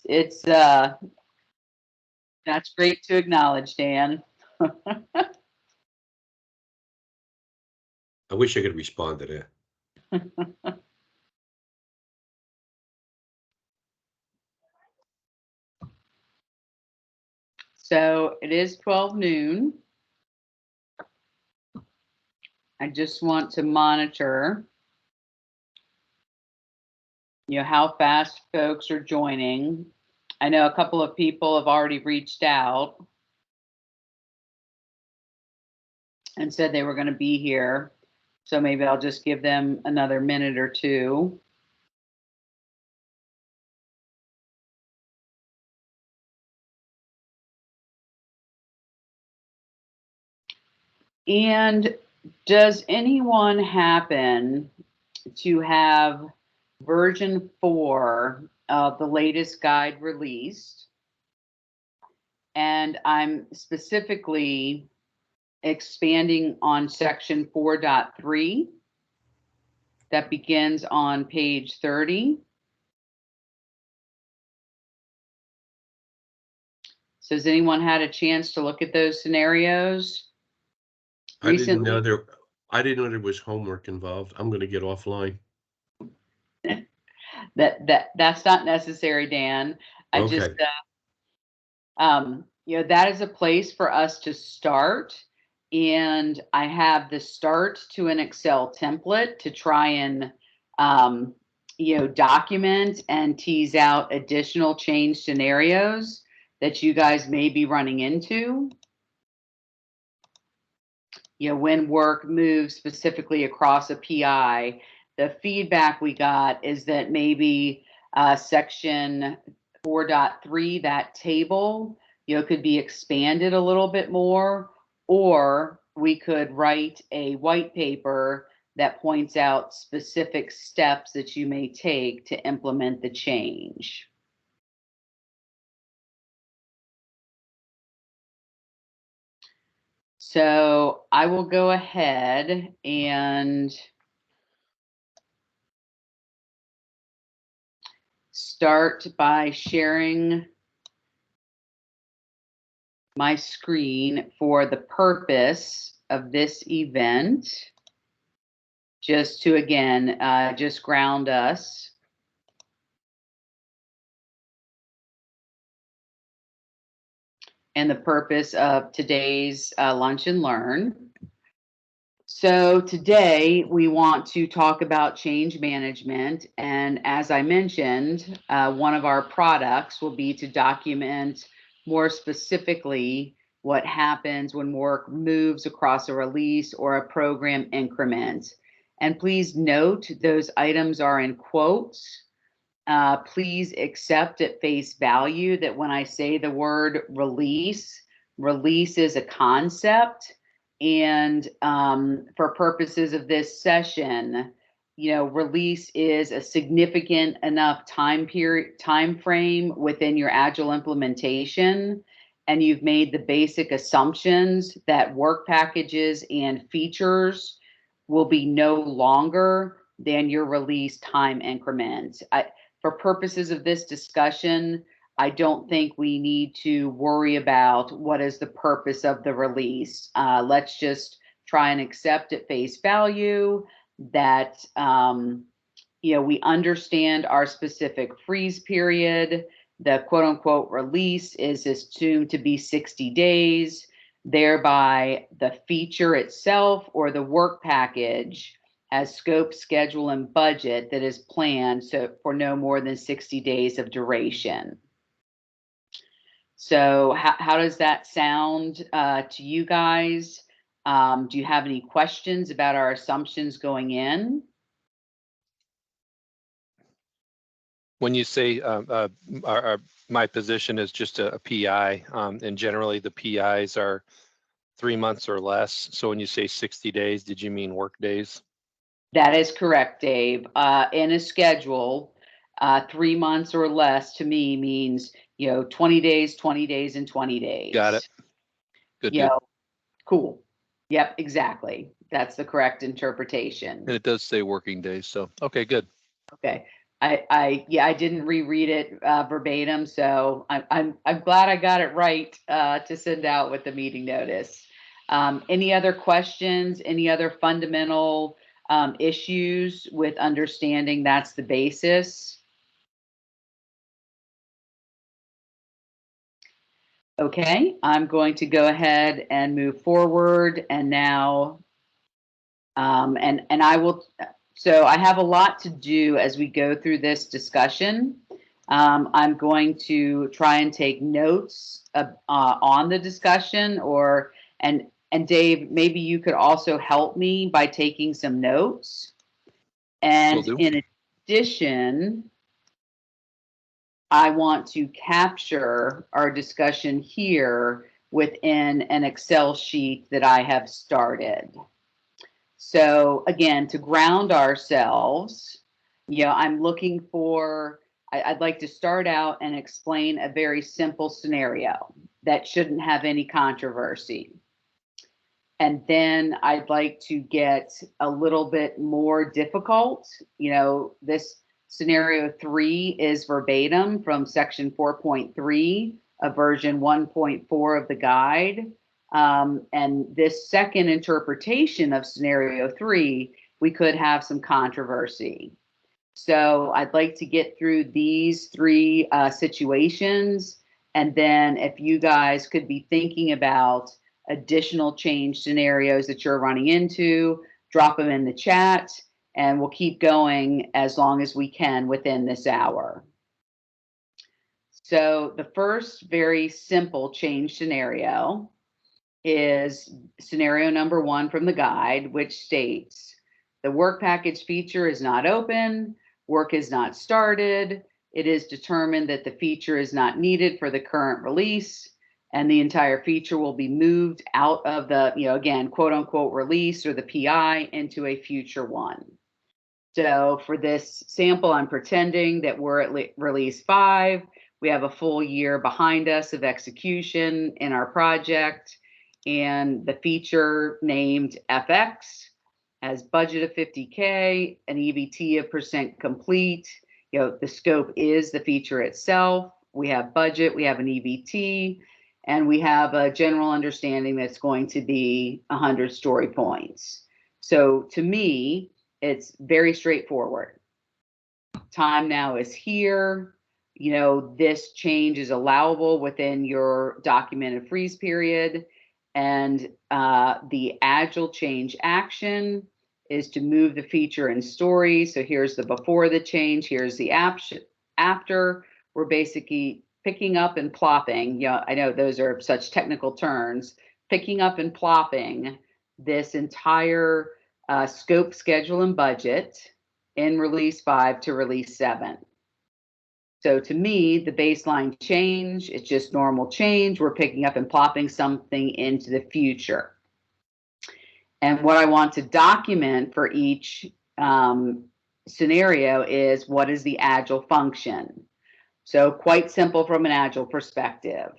it's that's great to acknowledge, Dan. I wish I could respond to that. So it is 12 noon. I just want to monitor, how fast folks are joining. I know a couple of people have already reached out and said they were going to be here. So maybe I'll just give them another minute or two. And does anyone happen to have version 4 of the latest guide released? And I'm specifically expanding on section 4.3 that begins on page 30. So has anyone had a chance to look at those scenarios? I didn't know there was homework involved. I'm going to get offline. That's not necessary, Dan. I Okay. just that is a place for us to start. And I have the start to an Excel template to try and document and tease out additional change scenarios that you guys may be running into. When work moves specifically across a PI, the feedback we got is that maybe section 4.3, that table, could be expanded a little bit more, or we could write a white paper that points out specific steps that you may take to implement the change. So I will go ahead and start by sharing my screen for the purpose of this event, just to, again, just ground us. And the purpose of today's Lunch and Learn. So today we want to talk about change management. And as I mentioned, one of our products will be to document more specifically what happens when work moves across a release or a program increment. And please note, those items are in quotes. Please accept at face value that when I say the word release, release is a concept. And for purposes of this session, release is a significant enough time frame within your Agile implementation. And you've made the basic assumptions that work packages and features will be no longer than your release time increments. For purposes of this discussion, I don't think we need to worry about what is the purpose of the release. Let's just try and accept at face value that we understand our specific freeze period. The quote unquote release is assumed to be 60 days. Thereby, the feature itself or the work package has scope, schedule, and budget that is planned for no more than 60 days of duration. So how does that sound to you guys? Do you have any questions about our assumptions going in? When you say my position is just a PI, and generally the PIs are 3 months or less. So when you say 60 days, did you mean work days? That is correct, Dave. In a schedule, 3 months or less to me means 20 days, 20 days, and 20 days. Got it. Good. Cool. Yep, exactly. That's the correct interpretation. And it does say working days, so okay, good. Okay. I didn't reread it verbatim, so I'm glad I got it right to send out with the meeting notice. Any other questions? Any other fundamental issues with understanding that's the basis? Okay, I'm going to go ahead and move forward, and now, and I will. So I have a lot to do as we go through this discussion. I'm going to try and take notes on the discussion, and Dave, maybe you could also help me by taking some notes. And Will do. in addition, I want to capture our discussion here within an Excel sheet that I have started. So again, to ground ourselves, I'm looking for, I'd like to start out and explain a very simple scenario that shouldn't have any controversy. And then I'd like to get a little bit more difficult. This scenario 3 is verbatim from section 4.3 of version 1.4 of the guide. And this second interpretation of scenario 3, we could have some controversy. So I'd like to get through these 3 situations. And then if you guys could be thinking about additional change scenarios that you're running into, drop them in the chat, and we'll keep going as long as we can within this hour. So the first very simple change scenario is scenario number 1 from the guide, which states the work package feature is not open, work is not started, it is determined that the feature is not needed for the current release, and the entire feature will be moved out of the, again, quote unquote release or the PI into a future one. So for this sample, I'm pretending that we're at release 5. We have a full year behind us of execution in our project, and the feature named FX has budget of 50K, an EVT of % complete. The scope is the feature itself. We have budget, we have an EVT, and we have a general understanding that's going to be 100 story points. So to me, it's very straightforward. Time now is here. This change is allowable within your documented freeze period. And the Agile change action is to move the feature and story. So here's the before the change, here's the after. We're basically picking up and plopping. I know those are such technical terms. Picking up and plopping this entire scope, schedule, and budget in release 5 to release 7. So to me, the baseline change, it's just normal change. We're picking up and plopping something into the future. And what I want to document for each scenario is what is the Agile function. So quite simple from an Agile perspective.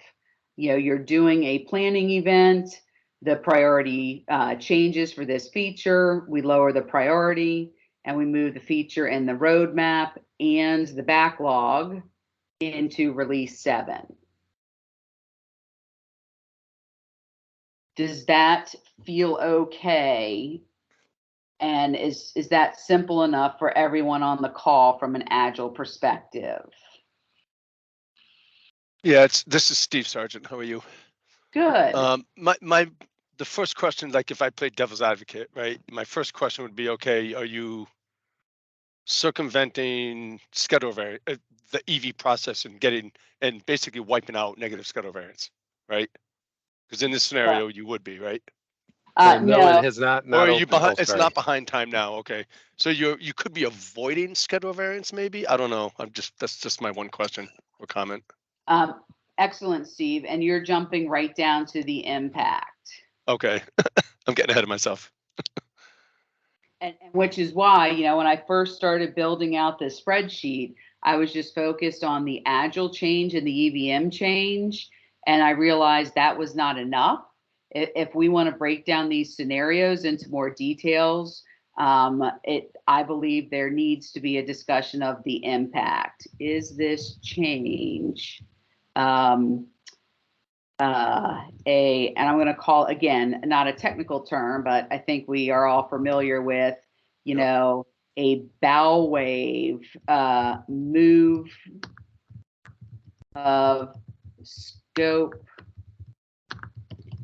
You're doing a planning event. The priority changes for this feature. We lower the priority and we move the feature in the roadmap and the backlog into release 7. Does that feel okay? And is that simple enough for everyone on the call from an Agile perspective? Yeah, this is Steve Sargent. How are you? Good. The first question, like if I played devil's advocate, right? My first question would be, okay, are you circumventing schedule variance, the EV process, and basically wiping out negative schedule variance, right? Because in this scenario, you would be, right? No, it has not. Or are you opened. behind? Oh, It's not behind time now. Okay, so you could be avoiding schedule variance, maybe. I don't know. That's just my one question or comment. Excellent, Steve. And you're jumping right down to the impact. Okay, I'm getting ahead of myself. And which is why, when I first started building out this spreadsheet, I was just focused on the Agile change and the EVM change. And I realized that was not enough. If we want to break down these scenarios into more details, I believe there needs to be a discussion of the impact. Is this change and I'm going to call, again, not a technical term, but I think we are all familiar with, you know, a bow wave move of scope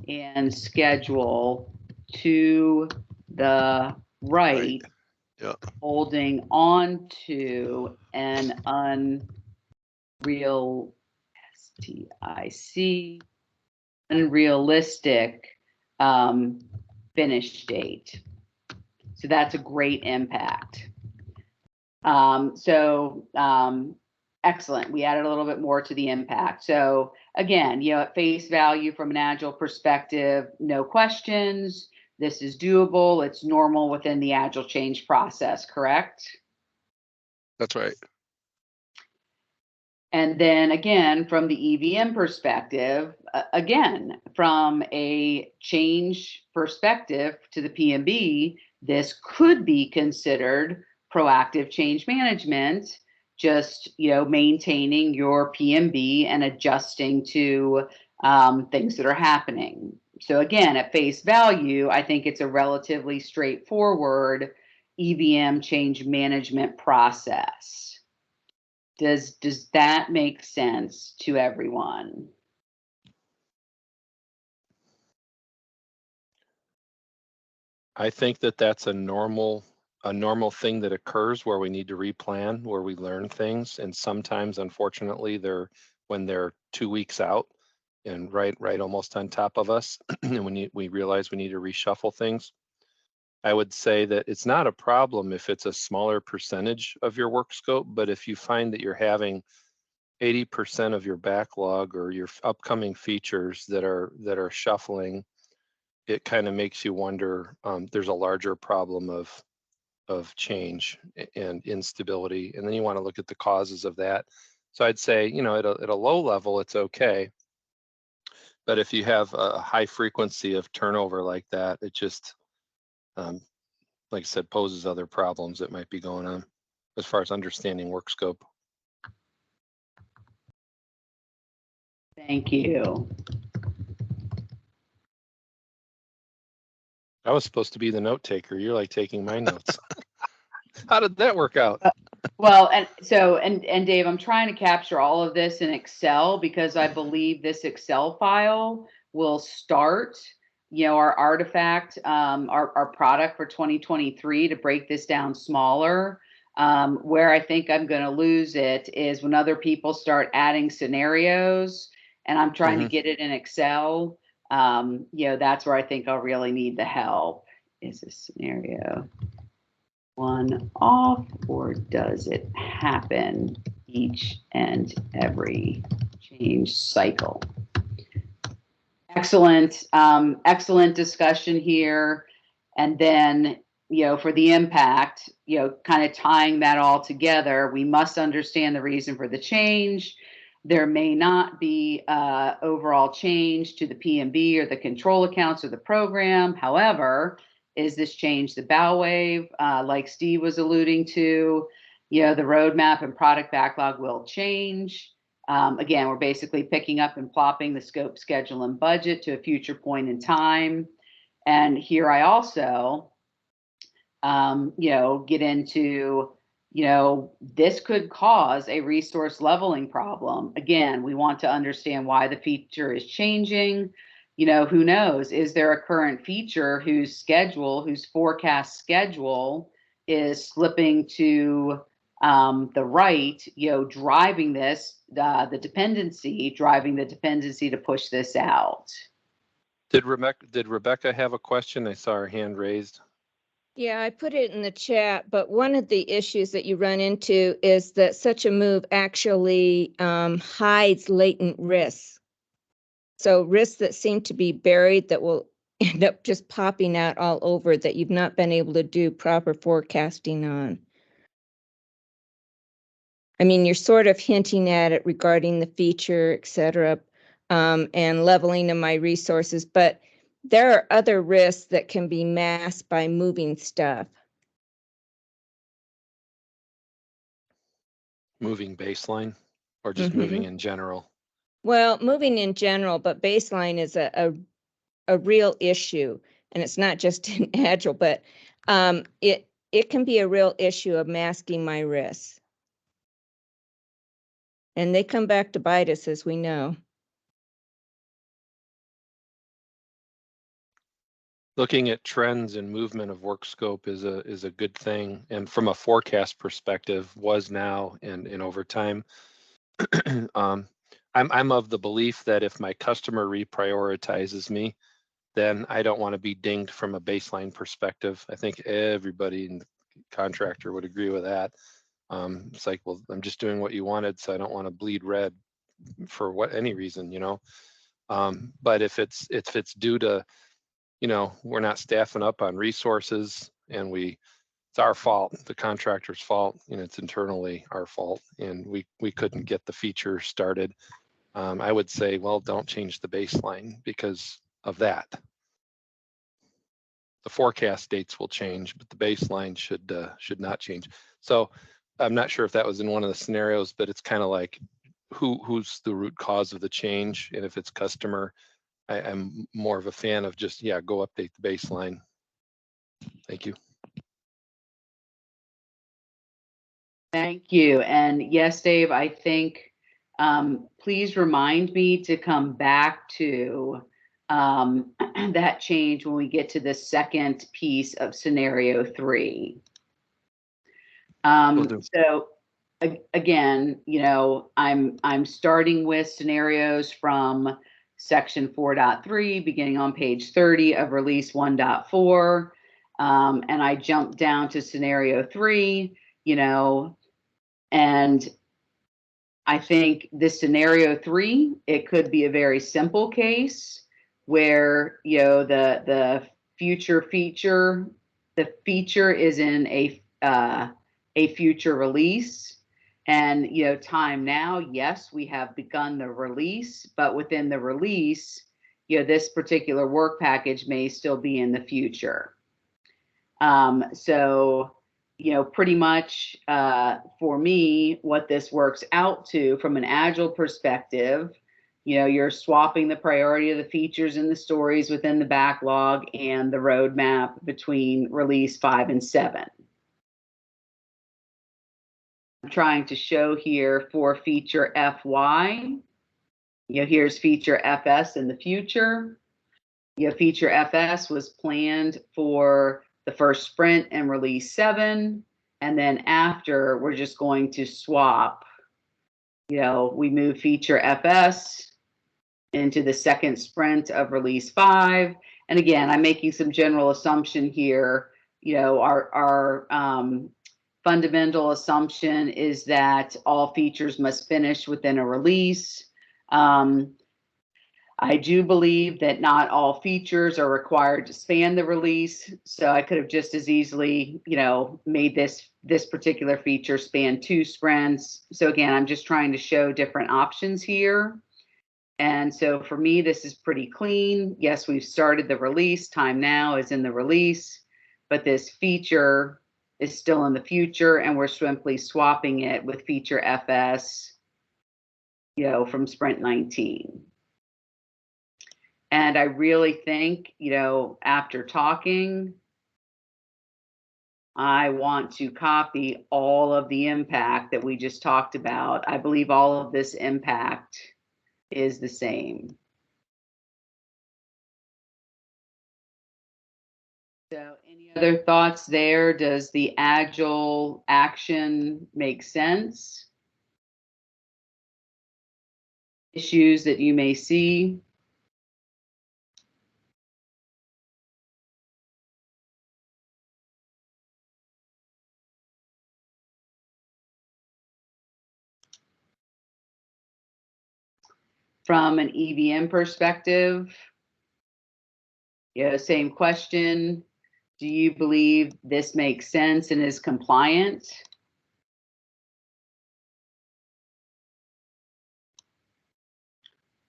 and schedule to the right. Yeah. Holding on to an unrealistic finish date. So that's a great impact. Excellent. We added a little bit more to the impact. So again, you know, at face value from an Agile perspective, no questions. This is doable. It's normal within the Agile change process, correct? That's right. And then again, from the EVM perspective, again, from a change perspective to the PMB, this could be considered proactive change management, just, you know, maintaining your PMB and adjusting to things that are happening. So again, at face value, I think it's a relatively straightforward EVM change management process. Does that make sense to everyone? I think that that's a normal thing that occurs where we need to replan, where we learn things, and sometimes, unfortunately, when they're 2 weeks out and right almost on top of us, and we realize we need to reshuffle things. I would say that it's not a problem if it's a smaller percentage of your work scope, but if you find that you're having 80% of your backlog or your upcoming features that are shuffling, it kind of makes you wonder, there's a larger problem of change and instability, and then you want to look at the causes of that. So I'd say, you know, at a low level, it's okay. But if you have a high frequency of turnover like that, it just, like I said, poses other problems that might be going on as far as understanding work scope. Thank you. I was supposed to be the note taker. You're like taking my notes. How did that work out? Well, and Dave, I'm trying to capture all of this in Excel because I believe this Excel file will start, you know, our artifact, our product for 2023 to break this down smaller. Where I think I'm going to lose it is when other people start adding scenarios and I'm trying to get it in Excel. You know, that's where I think I'll really need the help. Is a scenario one off, or does it happen each and every change cycle? Excellent, excellent discussion here. And then, you know, for the impact, you know, kind of tying that all together, we must understand the reason for the change. There may not be overall change to the PMB or the control accounts or the program. However, is this change the bow wave? Like Steve was alluding to, you know, the roadmap and product backlog will change. Again, we're basically picking up and plopping the scope, schedule, and budget to a future point in time. And here I also, you know, get into, you know, this could cause a resource leveling problem. Again, we want to understand why the feature is changing. You know, who knows? Is there a current feature whose forecast schedule is slipping to the right, you know, driving the dependency to push this out? Did Rebecca have a question? I saw her hand raised. Yeah, I put it in the chat, but one of the issues that you run into is that such a move actually hides latent risks. So risks that seem to be buried that will end up just popping out all over that you've not been able to do proper forecasting on. I mean, you're sort of hinting at it regarding the feature, et cetera, and leveling of my resources, but there are other risks that can be masked by moving stuff. moving baseline or just moving in general? Well, moving in general, but baseline is a real issue, and it's not just in Agile, but it can be a real issue of masking my risks. And they come back to bite us, as we know. Looking at trends and movement of work scope is a good thing, and from a forecast perspective, was now and over time. I'm of the belief that if my customer reprioritizes me, then I don't want to be dinged from a baseline perspective. I think everybody in the contractor would agree with that. It's like, well, I'm just doing what you wanted, so I don't want to bleed red for any reason, you know. But if it's due to, you know, we're not staffing up on resources and it's our fault, the contractor's fault, and it's internally our fault, and we couldn't get the feature started, I would say, well, don't change the baseline because of that. The forecast dates will change, but the baseline should not change. So I'm not sure if that was in one of the scenarios, but it's kind of like who's the root cause of the change, and if it's customer, I'm more of a fan of just, yeah, go update the baseline. Thank you. Thank you. And yes, Dave, I think please remind me to come back to that change when we get to the second piece of scenario 3. So again, you know, I'm starting with scenarios from section 4.3, beginning on page 30 of release 1.4. And I jumped down to scenario 3, you know, and I think this scenario 3, it could be a very simple case where, you know, the future feature, the feature is in a future release. And, you know, time now, yes, we have begun the release, but within the release, you know, this particular work package may still be in the future. So, you know, pretty much for me, what this works out to from an Agile perspective, you know, you're swapping the priority of the features and the stories within the backlog and the roadmap between release 5 and 7. I'm trying to show here for feature FY, you know, here's feature FS in the future. You know, feature FS was planned for the first sprint and release 7. And then after, we're just going to swap, you know, we move feature FS into the second sprint of release 5. And again, I'm making some general assumption here. You know, our fundamental assumption is that all features must finish within a release. I do believe that not all features are required to span the release. So I could have just as easily, you know, made this particular feature span 2 sprints. So again, I'm just trying to show different options here. And so for me, this is pretty clean. Yes, we've started the release. Time now is in the release, but this feature is still in the future, and we're simply swapping it with feature FS, you know, from sprint 19. And I really think, you know, after talking, I want to copy all of the impact that we just talked about. I believe all of this impact is the same. So any other thoughts there? Does the Agile action make sense? Issues that you may see? From an EVM perspective, you know, same question. Do you believe this makes sense and is compliant?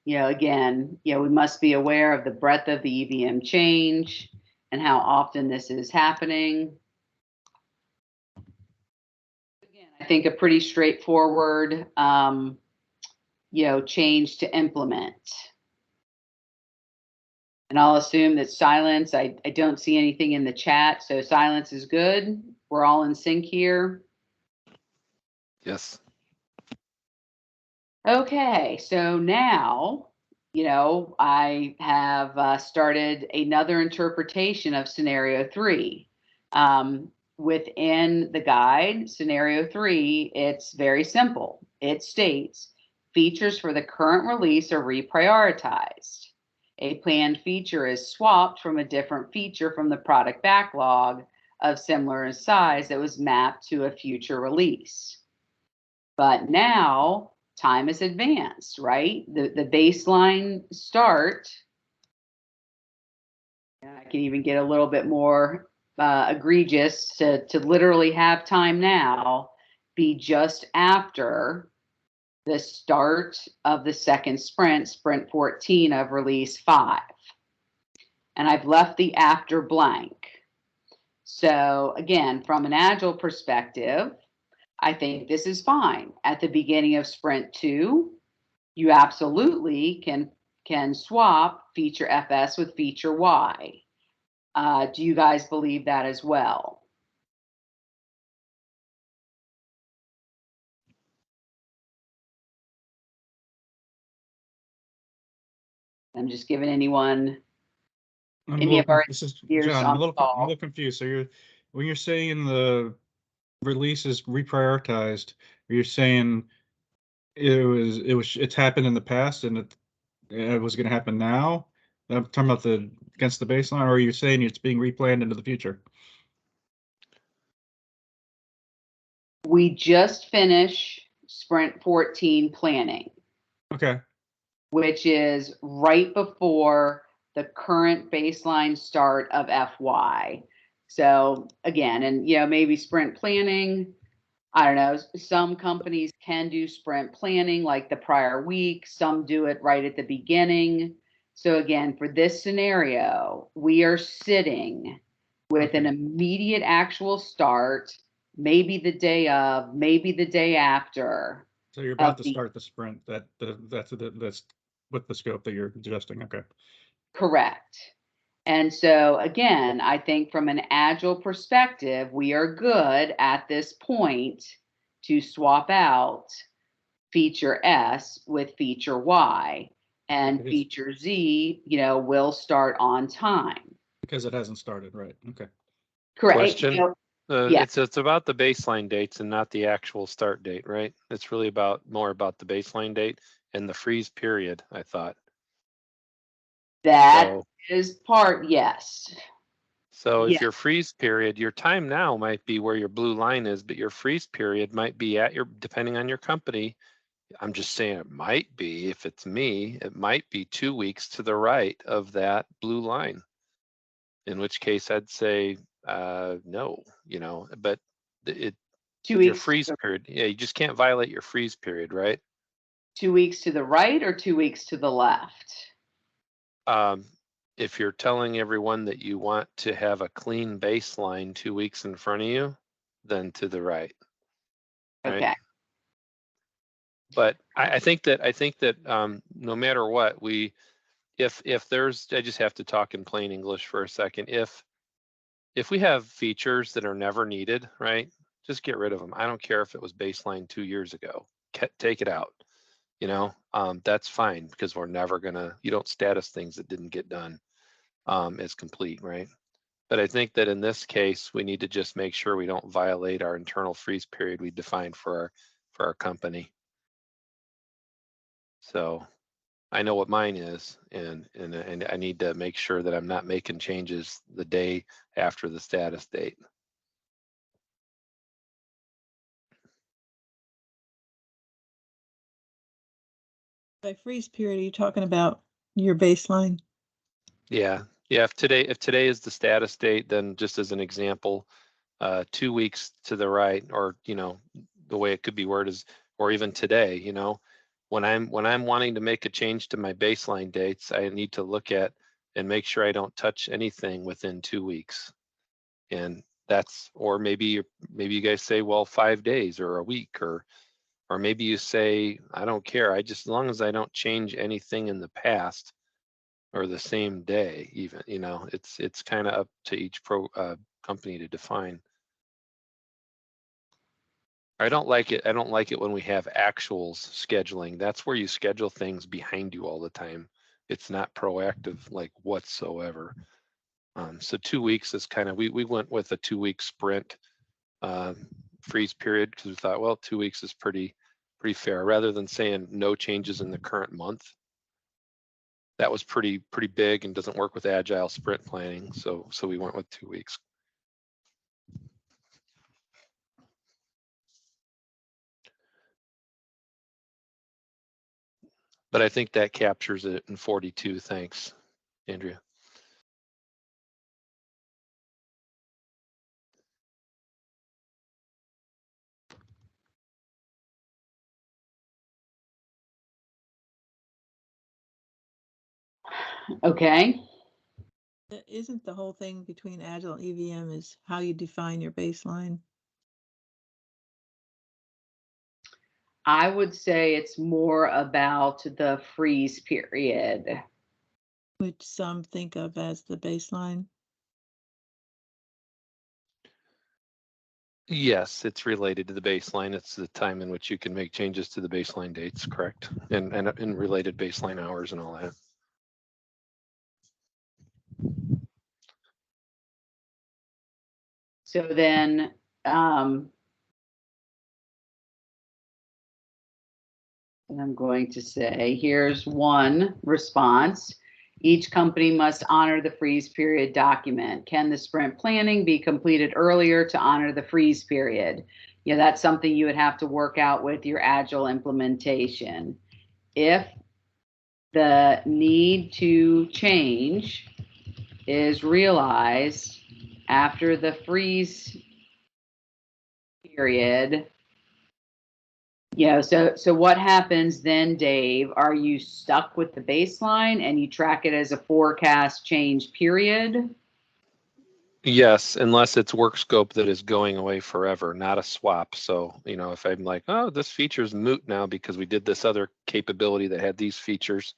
You know, again, you know, we must be aware of the breadth of the EVM change and how often this is happening. Again, I think a pretty straightforward, change to implement. And I'll assume that silence, I don't see anything in the chat, so silence is good. We're all in sync here. Yes. Okay, so now, I have started another interpretation of scenario 3. Within the guide, scenario 3, it's very simple. It states, features for the current release are reprioritized. A planned feature is swapped from a different feature from the product backlog of similar size that was mapped to a future release. But now time is advanced, right? The baseline start, I can even get a little bit more egregious to literally have time now be just after the start of the second sprint, sprint 14 of release 5. And I've left the after blank. So again, from an Agile perspective, I think this is fine. At the beginning of sprint 2, you absolutely can swap feature FS with feature Y. Do you guys believe that as well? I'm just giving anyone. This is ears John. on I'm a the call. little confused. So when you're saying the release is reprioritized, you're saying it's happened in the past and it was going to happen now. I'm talking about against the baseline, or are you saying it's being replanned into the future? We just finished sprint 14 planning. Okay. Which is right before the current baseline start of FY. So again, and maybe sprint planning, I don't know, some companies can do sprint planning like the prior week, some do it right at the beginning. So again, for this scenario, we are sitting with an immediate actual start, maybe the day of, maybe the day after. So you're about to start the sprint. That's with the scope that you're suggesting. Okay. Correct. And so again, I think from an Agile perspective, we are good at this point to swap out feature S with feature Y, and feature Z, will start on time. Because it hasn't started, right? Okay. Correct. Question. Yeah. It's about the baseline dates and not the actual start date, right? It's really more about the baseline date and the freeze period, I thought. That is part, yes. So if your freeze period, your time now might be where your blue line is, but your freeze period might be depending on your company. I'm just saying it might be, if it's me, it might be 2 weeks to the right of that blue line. In which case I'd say no, but 2 weeks. Your freeze period, you just can't violate your freeze period, right? 2 weeks to the right or 2 weeks to the left? If you're telling everyone that you want to have a clean baseline 2 weeks in front of you, then to the right. Okay. Right? But I think that no matter what, if there's, I just have to talk in plain English for a second. If we have features that are never needed, right, just get rid of them. I don't care if it was baseline 2 years ago. Take it out. That's fine, because we're never you don't status things that didn't get done as complete, right? But I think that in this case, we need to just make sure we don't violate our internal freeze period we defined for our company. So I know what mine is, and I need to make sure that I'm not making changes the day after the status date. By freeze period, are you talking about your baseline? Yeah. If today is the status date, then just as an example, 2 weeks to the right, or the way it could be worded is, or even today, when I'm wanting to make a change to my baseline dates, I need to look at and make sure I don't touch anything within 2 weeks. And That's, or maybe you guys say, well, 5 days or a week, or maybe you say, I don't care. As long as I don't change anything in the past or the same day, even, it's kind of up to each company to define. I don't like it. I don't like it when we have actuals scheduling. That's where you schedule things behind you all the time. It's not proactive, like, whatsoever. So 2 weeks is kind of, we went with a 2-week sprint freeze period because we thought, well, 2 weeks is pretty fair, rather than saying no changes in the current month. That was pretty big and doesn't work with agile sprint planning. So we went with 2 weeks. But I think that captures it in 42. Thanks, Andrea. Okay. Isn't the whole thing between Agile and EVM is how you define your baseline? I would say it's more about the freeze period. Which some think of as the baseline. Yes, it's related to the baseline. It's the time in which you can make changes to the baseline dates, correct? And related baseline hours and all that. So then, and I'm going to say, here's one response. Each company must honor the freeze period document. Can the sprint planning be completed earlier to honor the freeze period? Yeah, that's something you would have to work out with your Agile implementation. If the need to change is realized after the freeze period, so what happens then, Dave? Are you stuck with the baseline and you track it as a forecast change period? Yes, unless it's work scope that is going away forever, not a swap. So, if I'm like, oh, this feature's moot now because we did this other capability that had these features,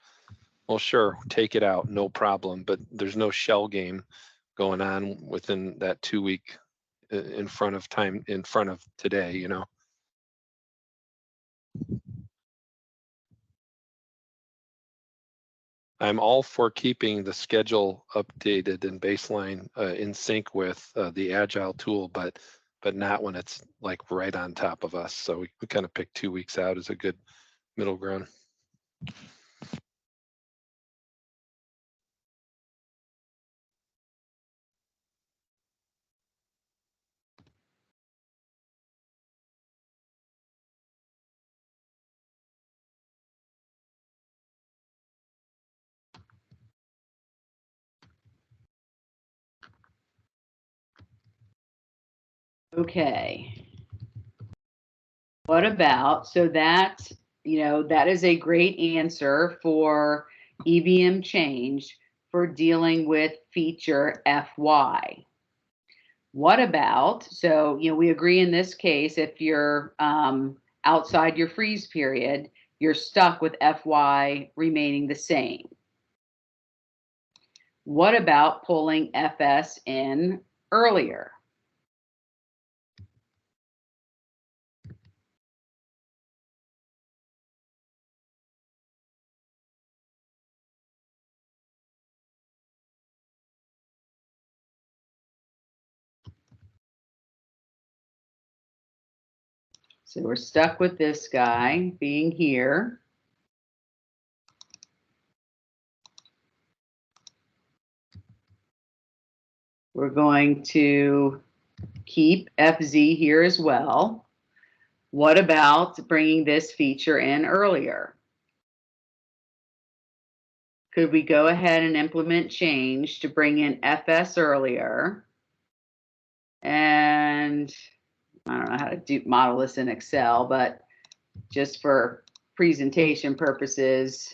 well, sure, take it out, no problem. But there's no shell game going on within that 2 week in front of today, I'm all for keeping the schedule updated and baseline in sync with the Agile tool, but not when it's like right on top of us. So we kind of pick 2 weeks out as a good middle ground. Okay. What about, so that is a great answer for EVM change for dealing with feature FY. What about, so, we agree in this case, if you're outside your freeze period, you're stuck with FY remaining the same. What about pulling FS in earlier? So we're stuck with this guy being here. We're going to keep FZ here as well. What about bringing this feature in earlier? Could we go ahead and implement change to bring in FS earlier? And I don't know how to model this in Excel, but just for presentation purposes,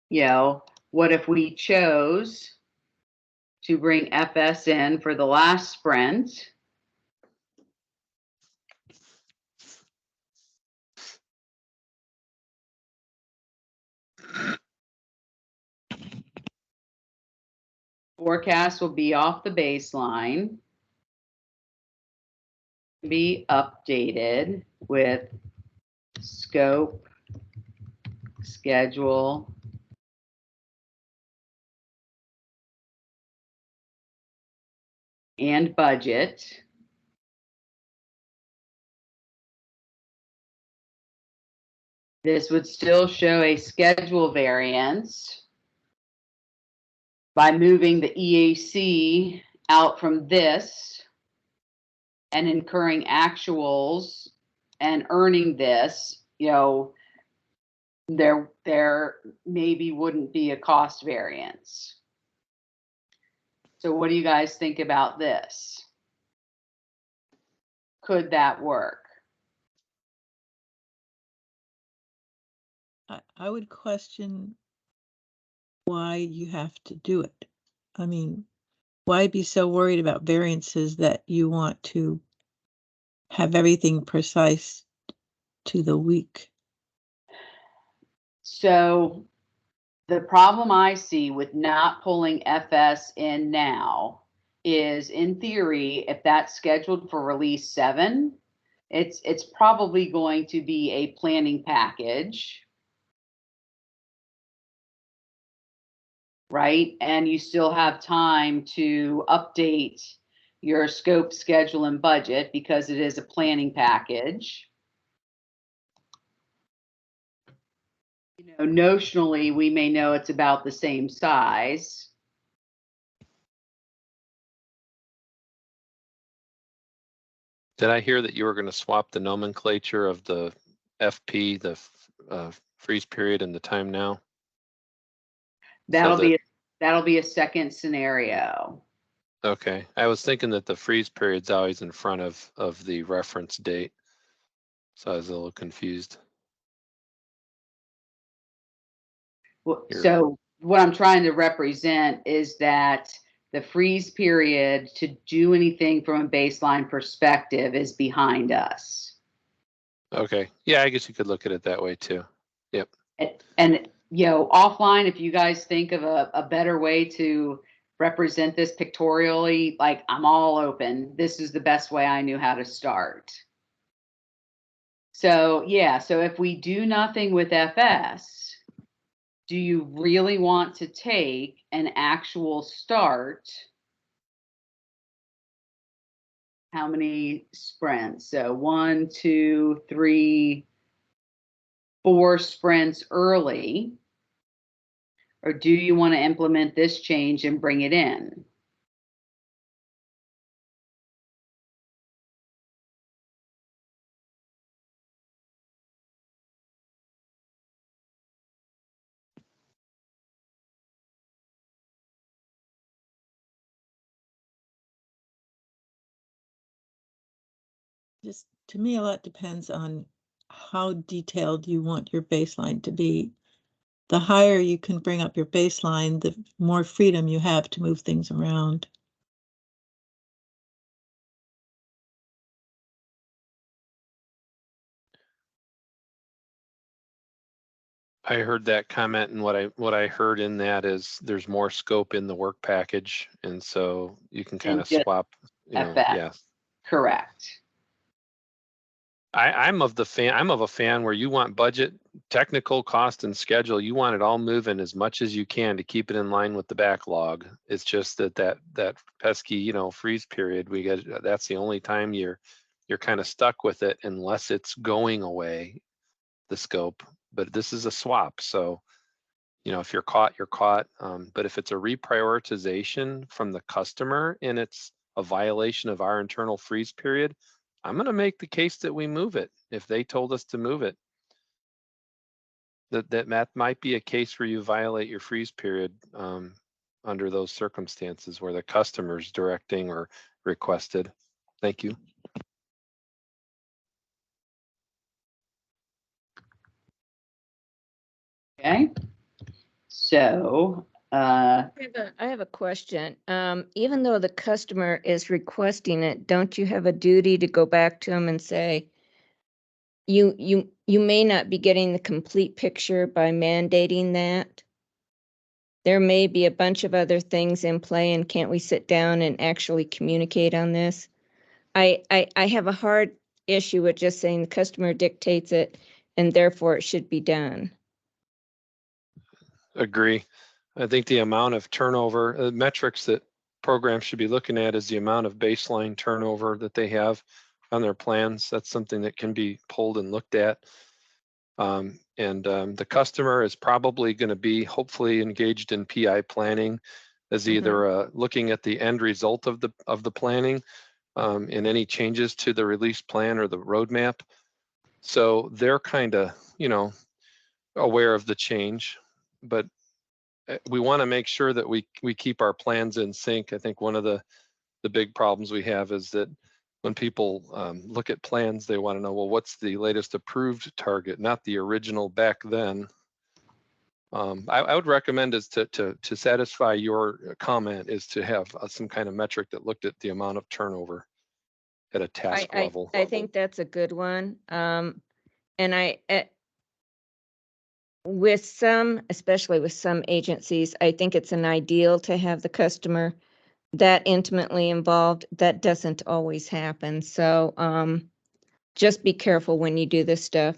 what if we chose to bring FS in for the last sprint. Forecast will be off the baseline, be updated with scope, schedule, and budget. This would still show a schedule variance by moving the EAC out from this and incurring actuals and earning this, you know, there maybe wouldn't be a cost variance. So what do you guys think about this? Could that work? I would question why you have to do it. I mean, why be so worried about variances that you want to have everything precise to the week? So the problem I see with not pulling FS in now is, in theory, if that's scheduled for release 7, it's probably going to be a planning package, right? And you still have time to update your scope, schedule, and budget because it is a planning package. You know, notionally, we may know it's about the same size. Did I hear that you were going to swap the nomenclature of the FP, the freeze period, and the time now? That'll be a second scenario. Okay, I was thinking that the freeze period's always in front of the reference date, so I was a little confused. So what I'm trying to represent is that the freeze period to do anything from a baseline perspective is behind us. Okay, yeah, I guess you could look at it that way too. Yep. And you know, offline, if you guys think of a better way to represent this pictorially, like, I'm all open. This is the best way I knew how to start. So yeah, so if we do nothing with FS, do you really want to take an actual start? How many sprints? So 1, 2, 3, 4 sprints early? Or do you want to implement this change and bring it in? Just, to me, a lot depends on how detailed you want your baseline to be. The higher you can bring up your baseline, the more freedom you have to move things around. I heard that comment, and what I heard in that is there's more scope in the work package, and so you can kind of swap, you know, FX. yeah. Correct. I'm of a fan where you want budget, technical, cost, and schedule. You want it all moving as much as you can to keep it in line with the backlog. It's just that pesky, you know, freeze period. That's the only time you're kind of stuck with it unless it's going away, the scope. But this is a swap, so you know, if you're caught, you're caught. But if it's a reprioritization from the customer and it's a violation of our internal freeze period, I'm going to make the case that we move it if they told us to move it. That might be a case where you violate your freeze period under those circumstances where the customer's directing or requested. Thank you. Okay. So I have a question. Even though the customer is requesting it, don't you have a duty to go back to them and say, you may not be getting the complete picture by mandating that? There may be a bunch of other things in play, and can't we sit down and actually communicate on this? I have a hard issue with just saying the customer dictates it and therefore it should be done. Agree. I think the amount of turnover, metrics that programs should be looking at is the amount of baseline turnover that they have on their plans. That's something that can be pulled and looked at. The customer is probably going to be hopefully engaged in PI planning as either looking at the end result of the planning and any changes to the release plan or the roadmap. So they're kind of, aware of the change, but we want to make sure that we keep our plans in sync. I think one of the big problems we have is that when people look at plans, they want to know, well, what's the latest approved target, not the original back then. I would recommend is to satisfy your comment is to have some kind of metric that looked at the amount of turnover at a task level. I think that's a good one. And with some, especially with some agencies, I think it's an ideal to have the customer that intimately involved. That doesn't always happen. So just be careful when you do this stuff.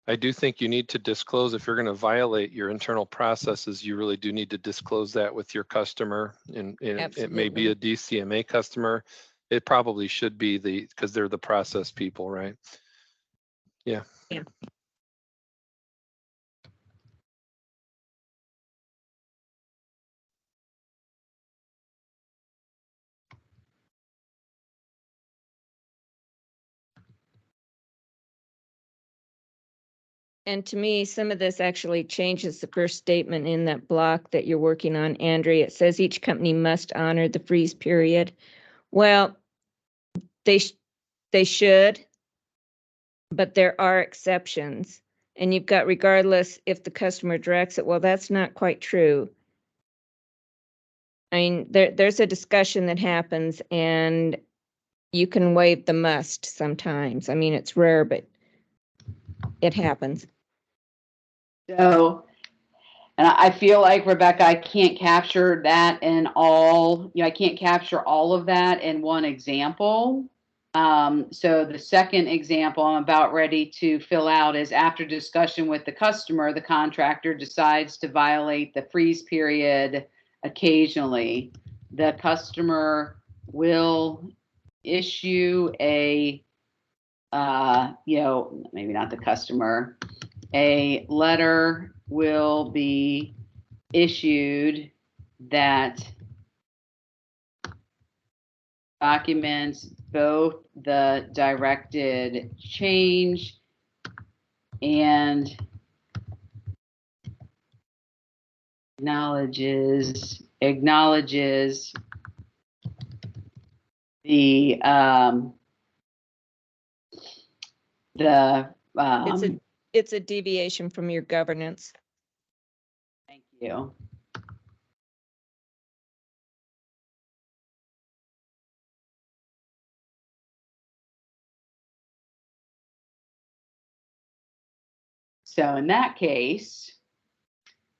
I do think you need to disclose if you're going to violate your internal processes, you really do need to disclose that with your customer. And it may be a DCMA customer. It probably should be because they're the process people, right? Yeah. Yeah. And to me, some of this actually changes the first statement in that block that you're working on, Andrea. It says each company must honor the freeze period. Well, they should, but there are exceptions. And you've got regardless if the customer directs it. Well, that's not quite true. I mean, there's a discussion that happens and you can waive the must sometimes. I mean, it's rare, but it happens. So, and I feel like, Rebecca, I can't capture that in all, I can't capture all of that in one example. So the second example I'm about ready to fill out is after discussion with the customer, the contractor decides to violate the freeze period occasionally. The customer will issue a, maybe not the customer, a letter will be issued that documents both the directed change and acknowledges the it's a deviation from your governance. Thank you. So in that case,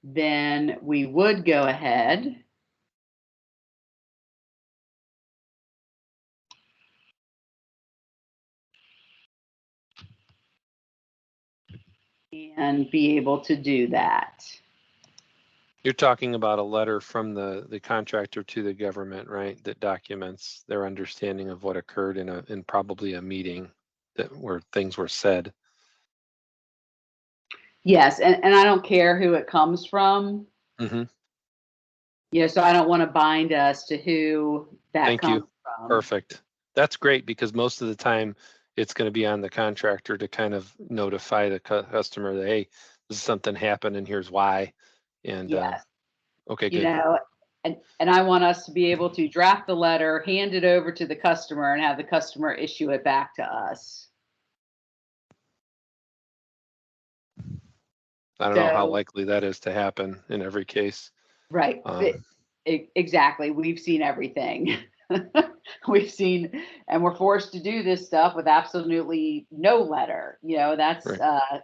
then we would go ahead and be able to do that. You're talking about a letter from the contractor to the government, right? That documents their understanding of what occurred in probably a meeting where things were said. Yes, and I don't care who it comes from. Mm-hmm. Yeah, so I don't want to bind us to who that comes from. Perfect. That's great because most of the time it's going to be on the contractor to kind of notify the customer that, hey, this is something happened and here's why. And yes. Okay, good. And I want us to be able to draft the letter, hand it over to the customer, and have the customer issue it back to us. I don't know how So- likely that is to happen in every case. Right. Exactly. We've seen everything. We've seen, and we're forced to do this stuff with absolutely no letter. That's, Right.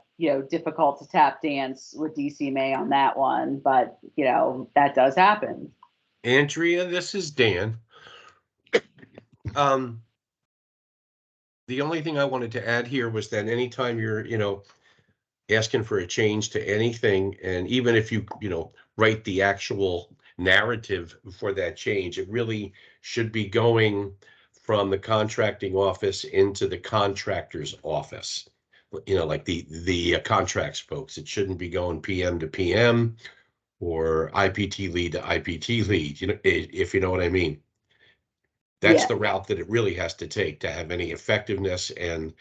difficult to tap dance with DCMA on that one, but, that does happen. Andrea, this is Dan. The only thing I wanted to add here was that anytime you're, asking for a change to anything, and even if you, write the actual narrative for that change, it really should be going from the contracting office into the contractor's office. Like the contracts folks. It shouldn't be going PM to PM or IPT lead to IPT lead, if you know what I mean. That's Yeah. the route that it really has to take to have any effectiveness and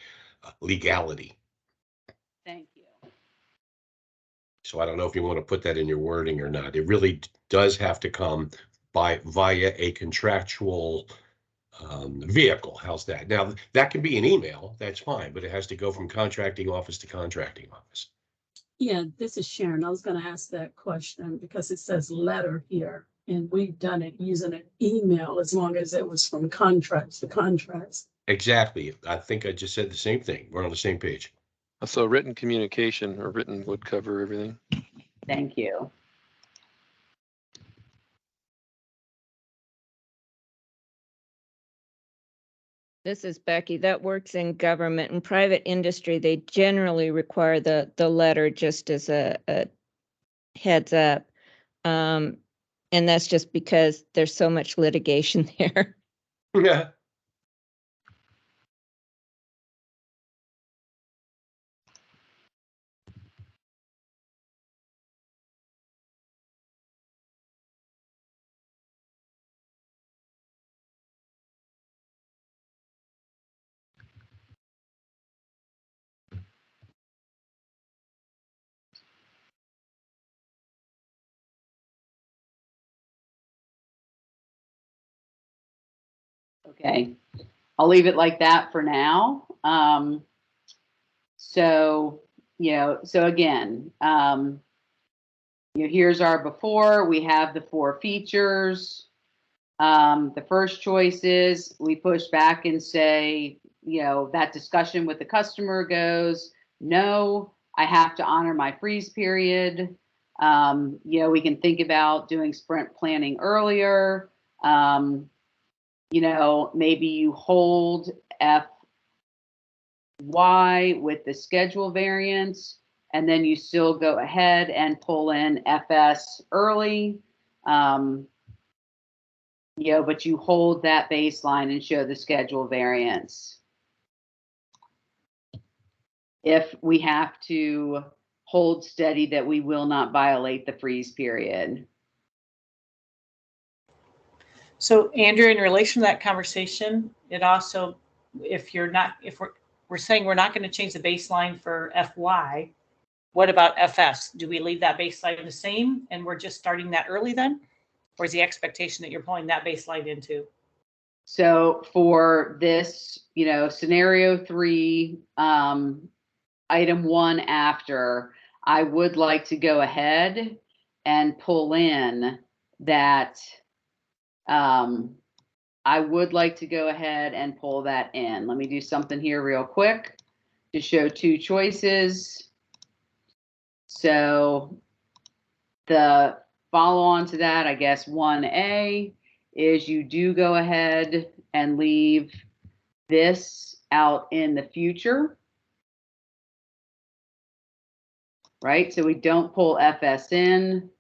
legality. Thank you. So I don't know if you want to put that in your wording or not. It really does have to come via a contractual vehicle. How's that? Now, that can be an email, that's fine, but it has to go from contracting office to contracting office. Yeah, this is Sharon. I was going to ask that question because it says letter here, and we've done it using an email as long as it was from contracts to contracts. Exactly. I think I just said the same thing. We're on the same page. So written communication or written would cover everything. Thank you. This is Becky. That works in government and private industry. They generally require the letter just as a heads up. And that's just because there's so much litigation there. Yeah. Okay. I'll leave it like that for now. So again, here's our before. We have the 4 features. The first choice is we push back and say, that discussion with the customer goes, no, I have to honor my freeze period. We can think about doing sprint planning earlier. Maybe you hold FY with the schedule variance, and then you still go ahead and pull in FS early. But you hold that baseline and show the schedule variance. If we have to hold steady that we will not violate the freeze period. So Andrew, in relation to that conversation, it also, if we're saying we're not going to change the baseline for FY, what about FS? Do we leave that baseline the same and we're just starting that early then? Or is the expectation that you're pulling that baseline into? So for this, scenario 3, item 1 after, I would like to go ahead and pull in that. I would like to go ahead and pull that in. Let me do something here real quick to show 2 choices. So the follow on to that, I guess 1A is you do go ahead and leave this out in the future. Right? So we don't pull FS in.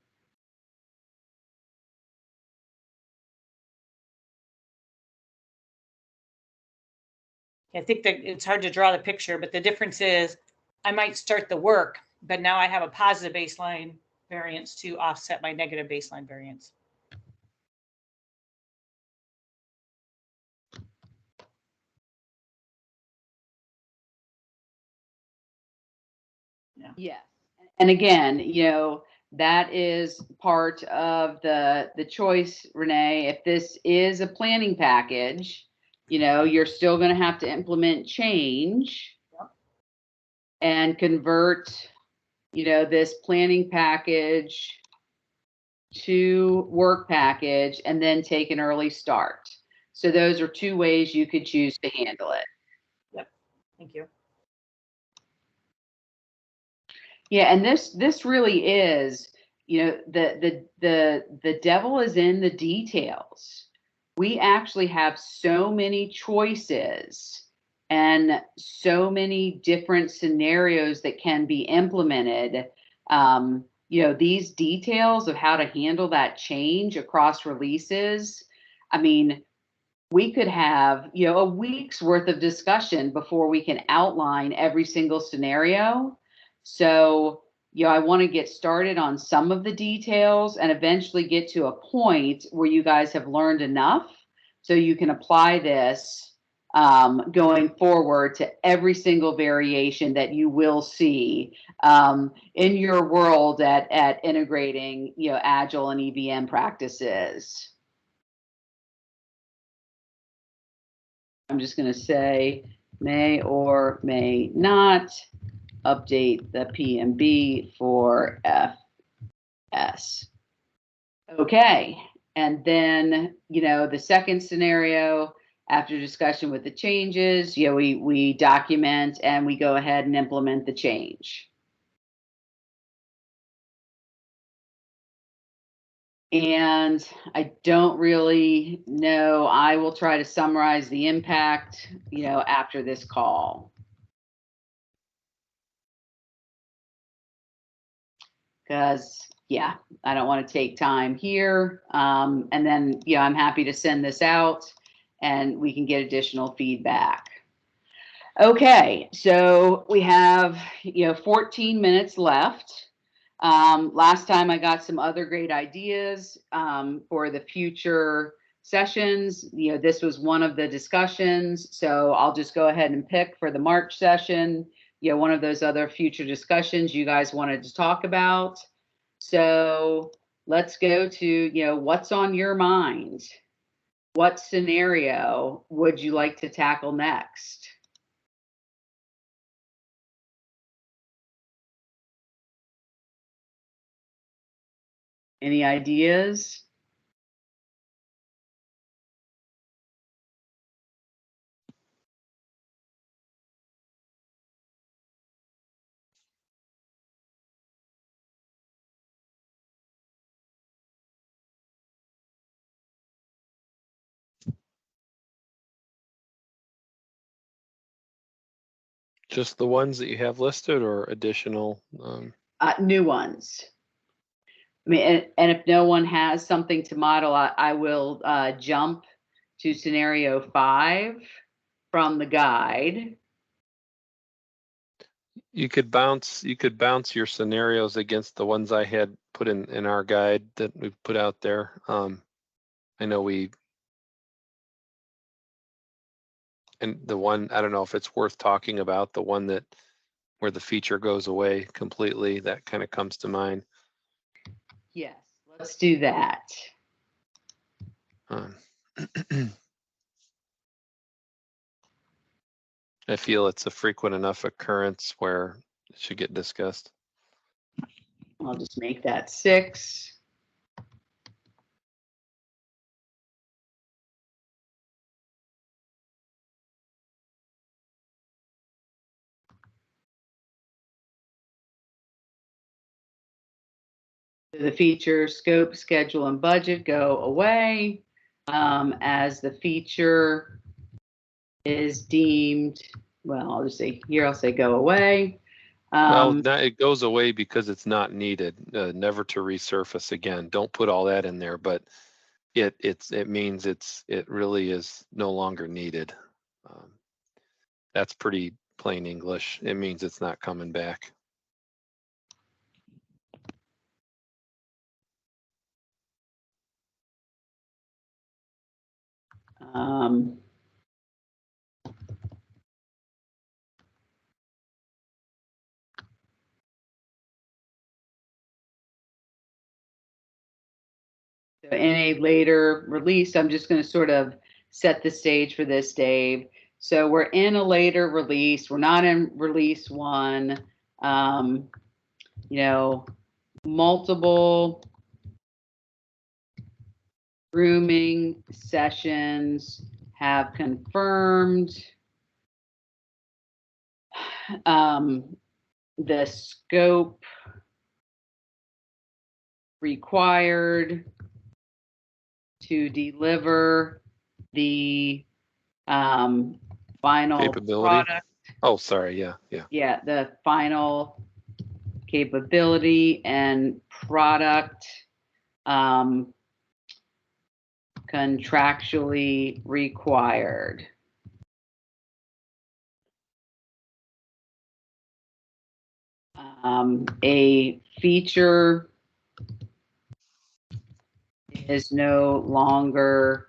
I think that it's hard to draw the picture, but the difference is I might start the work, but now I have a positive baseline variance to offset my negative baseline variance. Yeah. Yes. And again, that is part of the choice, Renee. If this is a planning package, you're still going to have to implement change. Yep. And convert, this planning package to work package and then take an early start. So those are two ways you could choose to handle it. Yep, thank you. Yeah, and this really is, the devil is in the details. We actually have so many choices and so many different scenarios that can be implemented. These details of how to handle that change across releases. I mean, we could have, a week's worth of discussion before we can outline every single scenario. So, I want to get started on some of the details and eventually get to a point where you guys have learned enough so you can apply this going forward to every single variation that you will see in your world at integrating, Agile and EVM practices. I'm just going to say may or may not update the PMB for FS. Okay. And then, the second scenario, after discussion with the changes, we document and we go ahead and implement the change. And I don't really know. I will try to summarize the impact, after this call. Because, I don't want to take time here. And then, I'm happy to send this out and we can get additional feedback. Okay, so we have, 14 minutes left. Last time I got some other great ideas for the future sessions. This was one of the discussions. So I'll just go ahead and pick for the March session, one of those other future discussions you guys wanted to talk about. So let's go to, what's on your mind? What scenario would you like to tackle next? Any ideas? Just the ones that you have listed or additional? New ones. I mean, and if no one has something to model, I will jump to scenario 5 from the guide. You could bounce your scenarios against the ones I had put in our guide that we put out there. I know and the one, I don't know if it's worth talking about, the one that where the feature goes away completely, that kind of comes to mind. Yes, let's do that. I feel it's a frequent enough occurrence where it should get discussed. I'll just make that 6. The feature scope, schedule, and budget go away as the feature is deemed, well, I'll just say here, I'll say go away. Well, it goes away because it's not needed, never to resurface again. Don't put all that in there, but it means it really is no longer needed. That's pretty plain English. It means it's not coming back. In a later release, I'm just going to sort of set the stage for this, Dave. So we're in a later release. We're not in release 1. multiple grooming sessions have confirmed the scope required to deliver the final Capability. product. Oh, sorry. Yeah. Yeah, the final capability and product contractually required. A feature is no longer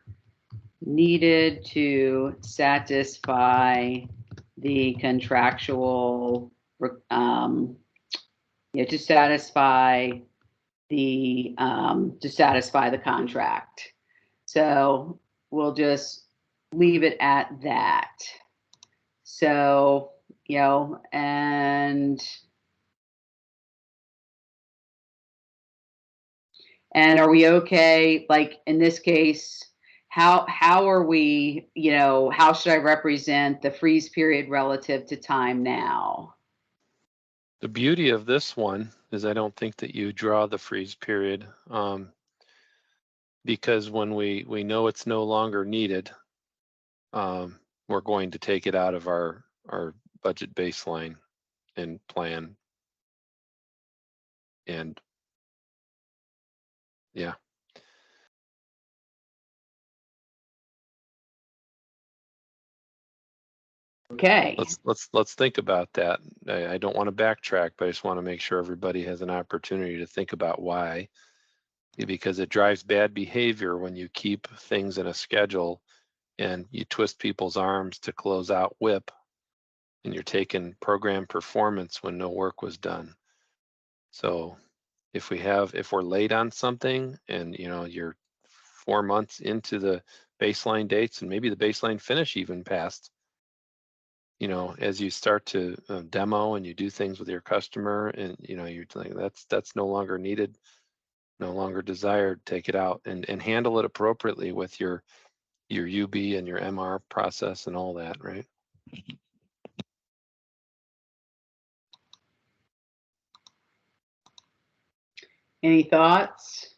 needed to satisfy the contractual, to satisfy the contract. So we'll just leave it at that. So, and are we okay? Like in this case, how are we, how should I represent the freeze period relative to time now? The beauty of this one is I don't think that you draw the freeze period, because when we know it's no longer needed, we're going to take it out of our budget baseline and plan. And yeah. Okay. Let's think about that. I don't want to backtrack, but I just want to make sure everybody has an opportunity to think about why, because it drives bad behavior when you keep things in a schedule and you twist people's arms to close out WIP, and you're taking program performance when no work was done. So if we're late on something and you're 4 months into the baseline dates and maybe the baseline finish even passed, as you start to demo and you do things with your customer and you're like, that's no longer needed, no longer desired, take it out and handle it appropriately with your UB and your MR process and all that, right? Any thoughts?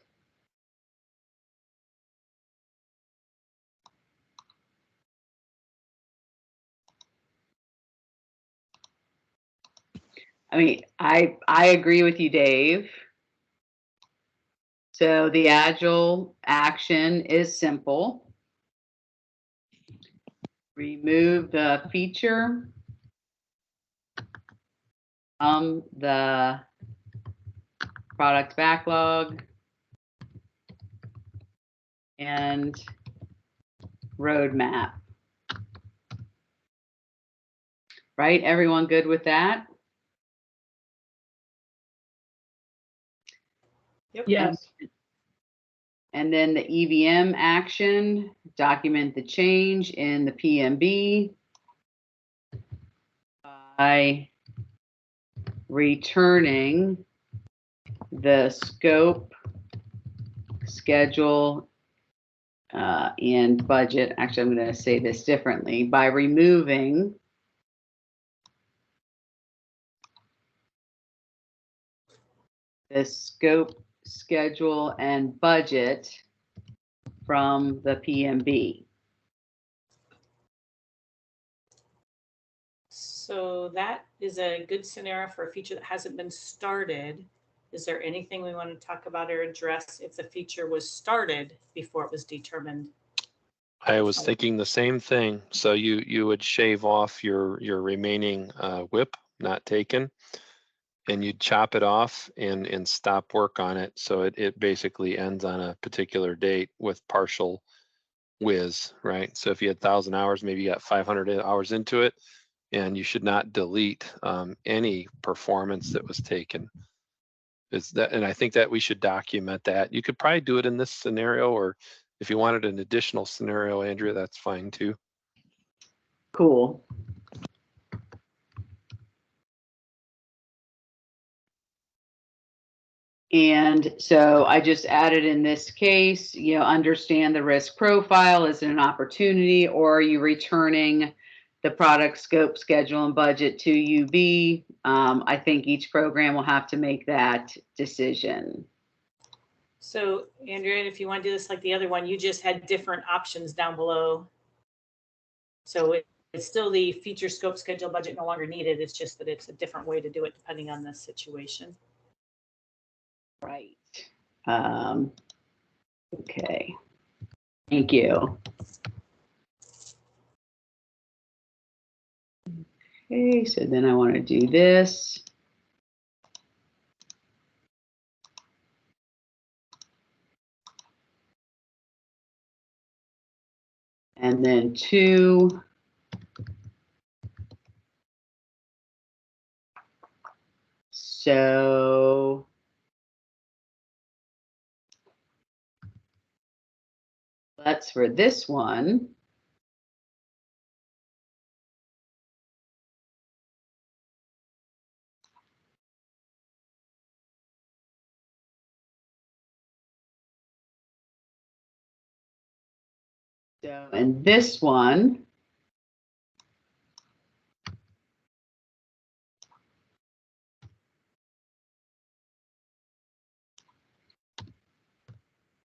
I mean, I agree with you, Dave. So the Agile action is simple. Remove the feature from the product backlog and roadmap. Right? Everyone good with that? Yep. Yes. And then the EVM action, document the change in the PMB by returning the scope, schedule, and budget. Actually, I'm going to say this differently. By removing the scope, schedule, and budget from the PMB. So that is a good scenario for a feature that hasn't been started. Is there anything we want to talk about or address if the feature was started before it was determined? I was thinking the same thing. So you would shave off your remaining WIP not taken, and you'd chop it off and stop work on it. So it basically ends on a particular date with partial whiz, right? So if you had 1,000 hours, maybe you got 500 hours into it, and you should not delete any performance that was taken. And I think that we should document that. You could probably do it in this scenario, or if you wanted an additional scenario, Andrea, that's fine too. Cool. And so I just added in this case, understand the risk profile. Is it an opportunity, or are you returning the product scope, schedule, and budget to UB? I think each program will have to make that decision. So Andrea, if you want to do this like the other one, you just had different options down below. So it's still the feature, scope, schedule, budget no longer needed. It's just that it's a different way to do it depending on the situation. Right. Okay. Thank you. Okay, so then I want to do this. And then 2. So that's for this one. So, and this one,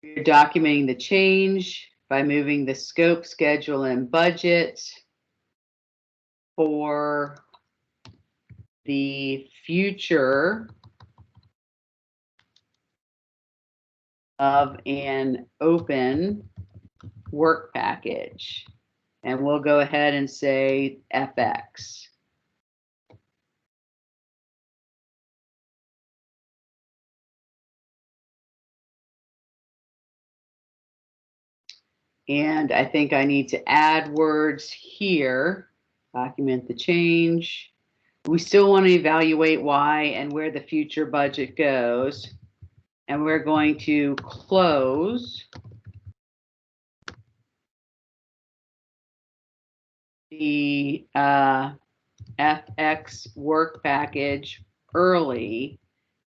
you're documenting the change by moving the scope, schedule, and budget for the future of an open work package. And we'll go ahead and say FX. And I think I need to add words here, document the change. We still want to evaluate why and where the future budget goes. And we're going to close the FX work package early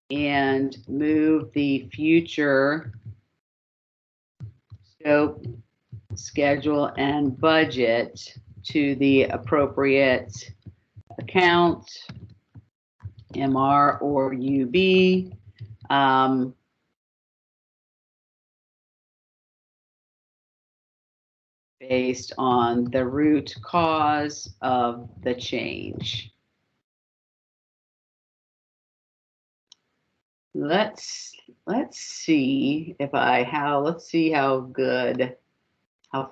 and move the future scope, schedule, and budget to the appropriate account, MR or UB. Based on the root cause of the change. Let's see if let's see how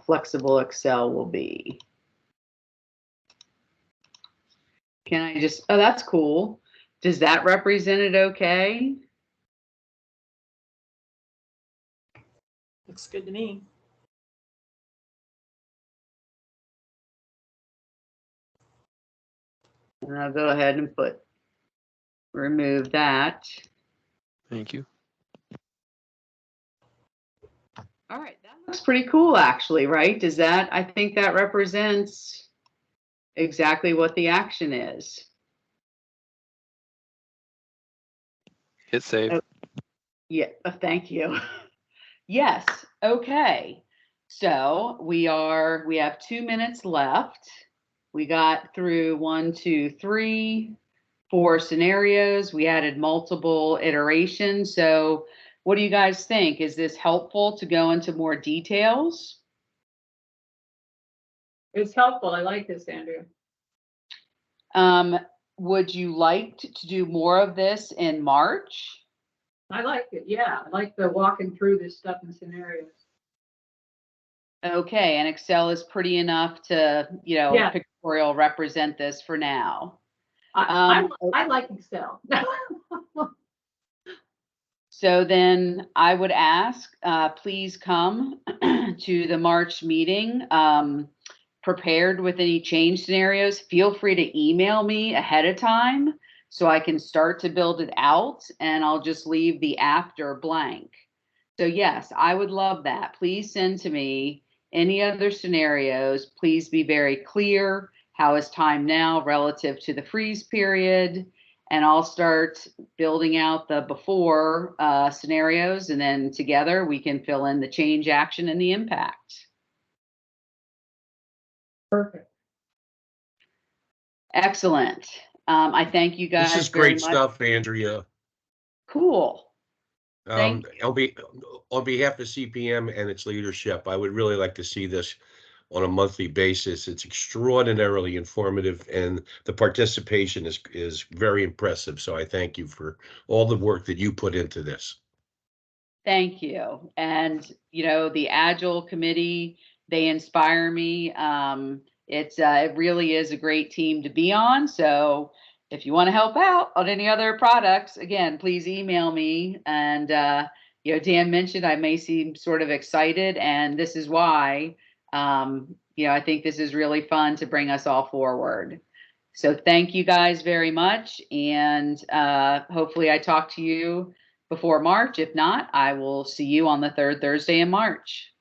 flexible Excel will be. Can I just, oh, that's cool. Does that represent it okay? Looks good to me. And I'll go ahead and remove that. Thank you. All right, that looks pretty cool actually, right? I think that represents exactly what the action is. Hit save. Oh, yeah, thank you. Yes, okay. So we have 2 minutes left. We got through 1, 2, 3, 4 scenarios. We added multiple iterations. So what do you guys think? Is this helpful to go into more details? It's helpful. I like this, Andrea. Would you like to do more of this in March? I like it. Yeah, I like the walking through this stuff in scenarios. Okay, and Excel is pretty enough to, Yeah. pictorial represent this for now. I like Excel. So then I would ask, please come to the March meeting prepared with any change scenarios. Feel free to email me ahead of time so I can start to build it out, and I'll just leave the after blank. So yes, I would love that. Please send to me any other scenarios. Please be very clear. How is time now relative to the freeze period? and I'll start building out the before scenarios, and then together we can fill in the change, action, and the impact. Perfect. Excellent. I thank you guys This is very great much. stuff, Andrea. Cool. Thank On behalf of CPM and its leadership, I would really like to see this on a monthly basis. It's extraordinarily informative, and the participation is very impressive. So I thank you for all the work that you put into this. Thank you. And, you know, the Agile committee, they inspire me. It really is a great team to be on. So if you want to help out on any other products, again, please email me. And, you know, Dan mentioned I may seem sort of excited, and this is why, you know, I think this is really fun to bring us all forward. So thank you guys very much. And hopefully I talk to you before March. If not, I will see you on the third Thursday in March.